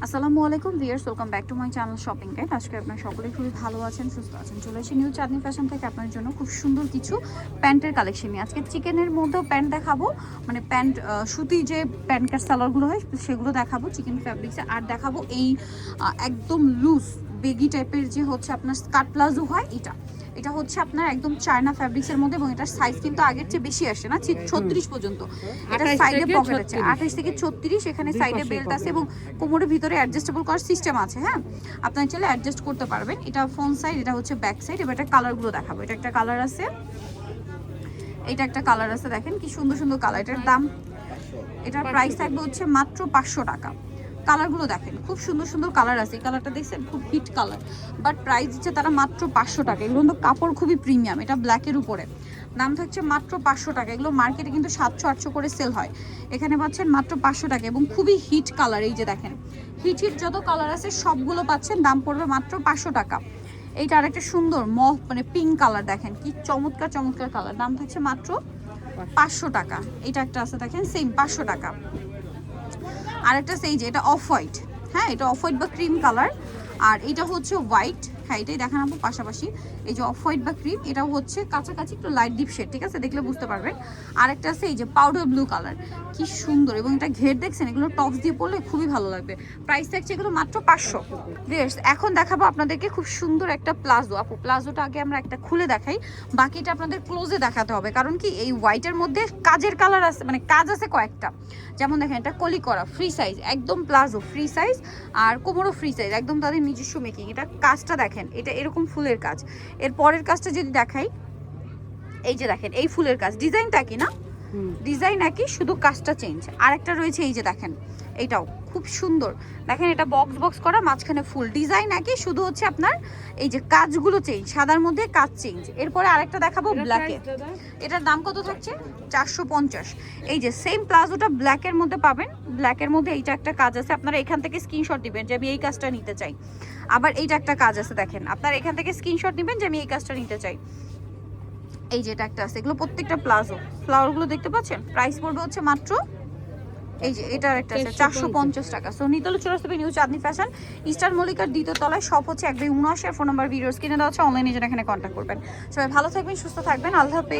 আসসালামু আলাইকুম viewers, welcome back to my channel shopping guide. আজকে আপনারা সকলেই খুবই ভালো আছেন, সুস্থ আছেন। চলে এসে নিউ চাঁদনি ফ্যাশন থেকে আপনার জন্য খুব সুন্দর কিছু প্যান্টের কালেকশন নিয়ে আজকে চিকেনের মধ্যেও প্যান্ট দেখাবো, মানে প্যান্ট সুতি যে প্যান্ট কাট সালোয়ারগুলো হয় সেগুলো দেখাবো চিকেন ফ্যাব্রিক্সে। আর দেখাবো এই একদম লুজ বেগি টাইপের যে হচ্ছে আপনার স্কার্ট প্লাজো হয়, এটা হচ্ছে আপনার একদম চায়না ফ্যাব্রিক্সের মধ্যে, এবং এটার সাইজ কিন্তু আগের চেয়ে বেশি আসে না, 36 পর্যন্ত। এটা সাইডে পকেট আছে 28 থেকে 36, এখানে সাইডে বেল্ট আছে এবং কোমরের ভিতরে অ্যাডজাস্টেবল করার সিস্টেম আছে। হ্যাঁ, আপনারা চাইলে অ্যাডজাস্ট করতে পারবেন। এটা ফ্রন্ট সাইড, এটা হচ্ছে ব্যাক সাইড। এবার এটা কালারগুলো দেখাবো। এটা একটা কালার আছে, এটা একটা কালার আছে, দেখেন কি সুন্দর সুন্দর কালার। এটার দাম, এটার প্রাইস থাকবে হচ্ছে মাত্র 500 টাকা। কালারগুলো দেখেন, খুব সুন্দর সুন্দর কালার আছে। এই কালারটা দেখছেন, খুব হিট কালার, বাট প্রাইস দিচ্ছে তারা মাত্র 500 টাকা। এগুলো কিন্তু কাপড় খুবই প্রিমিয়াম, এটা ব্ল্যাকের উপরে, দাম থাকছে মাত্র 500 টাকা। এগুলো মার্কেটে কিন্তু 700-800 করে সেল হয়, এখানে পাচ্ছেন মাত্র 500 টাকা। এবং খুবই হিট কালার, এই যে দেখেন হিট যত কালার আছে সবগুলো পাচ্ছেন, দাম পড়বে মাত্র 500 টাকা। এইটা আরেকটা সুন্দর মফ মানে পিঙ্ক কালার, দেখেন কি চমৎকার চমৎকার কালার, দাম থাকছে মাত্র 500 টাকা। এটা একটা আছে দেখেন, সেম 500 টাকা। আরেকটা সেই যে এটা অফ হোয়াইট, হ্যাঁ এটা অফ হোয়াইট বা ক্রিম কালার, আর এটা হচ্ছে হোয়াইট। হ্যাঁ, এটাই দেখাবো পাশাপাশি। এই যে অফ হোয়াইট বা ক্রিম, এটাও হচ্ছে কাছাকাছি একটু লাইট ডিপ শেড, ঠিক আছে, দেখলে বুঝতে পারবেন। আরেকটা আছে এই যে পাউডার ব্লু কালার, কি সুন্দর, এবং এটা ঘের দেখছেন, এগুলো টপস দিয়ে পরলে খুবই ভালো লাগবে। প্রাইস থাকছে এগুলো মাত্র 500। বেশ, এখন দেখাবো আপনাদেরকে খুব সুন্দর একটা প্লাজো। আপু প্লাজোটা আগে আমরা একটা খুলে দেখাই, বাকিটা আপনাদের ক্লোজে দেখাতে হবে, কারণ কি এই হোয়াইটের মধ্যে কাজের কালার আছে, মানে কাজ আছে কয়েকটা। যেমন দেখেন এটা কলি করা ফ্রি সাইজ, একদম প্লাজো ফ্রি সাইজ, আর কোমরও ফ্রি সাইজ, একদম তাদের নিজস্ব মেকিং। এটা কাজটা দেখেন, এটা এরকম ফুলের কাজ। এর পরের কাজটা যদি দেখাই, এই যে দেখেন এই ফুলের কাজ, ডিজাইনটা কি না, ডিজাইন একই, শুধু কাজটা চেঞ্জ। আর একটা রয়েছে এই যে দেখেন, এইটাও খুব সুন্দর, দেখেন এটা বক্স বক্স করা, মাঝখানে ফুল, ডিজাইন একই, শুধু হচ্ছে আপনার এই যে কাজগুলো চেঞ্জ, সাদার মধ্যে কাজ চেঞ্জ। এরপরে আরেকটা দেখাবো ব্ল্যাকে, এটার দাম কত থাকছে 450। এই যে সেম প্লাজোটা ব্ল্যাকের মধ্যে পাবেন, ব্ল্যাকের মধ্যে এইটা একটা কাজ আছে, আপনারা এখান থেকে স্ক্রিনশট দিবেন যে আমি এই কাজটা নিতে চাই। আবার এইটা একটা কাজ আছে, দেখেন আপনারা এখান থেকে স্ক্রিনশট দিবেন যে আমি এই কাজটা নিতে চাই। এই যে এটা একটা আছে, এগুলো প্রত্যেকটা প্লাজো, ফ্লাওয়ারগুলো দেখতে পাচ্ছেন, প্রাইস পড়বে হচ্ছে মাত্র, এই যে এটার একটা আছে 450 টাকা। সো নিতলে চলে আসতে নিউ চাঁদনি ফ্যাশন, ইস্টার মল্লিকার দ্বিতীয় তলায়, সব হচ্ছে 179। ফোন নাম্বার ভিডিওস কিনে দেওয়া হচ্ছে, অনলাইনে যেন এখানে কন্ট্যাক্ট করবেন। সবাই ভালো থাকবেন, সুস্থ থাকবেন, আল্লাহ হাফেজ।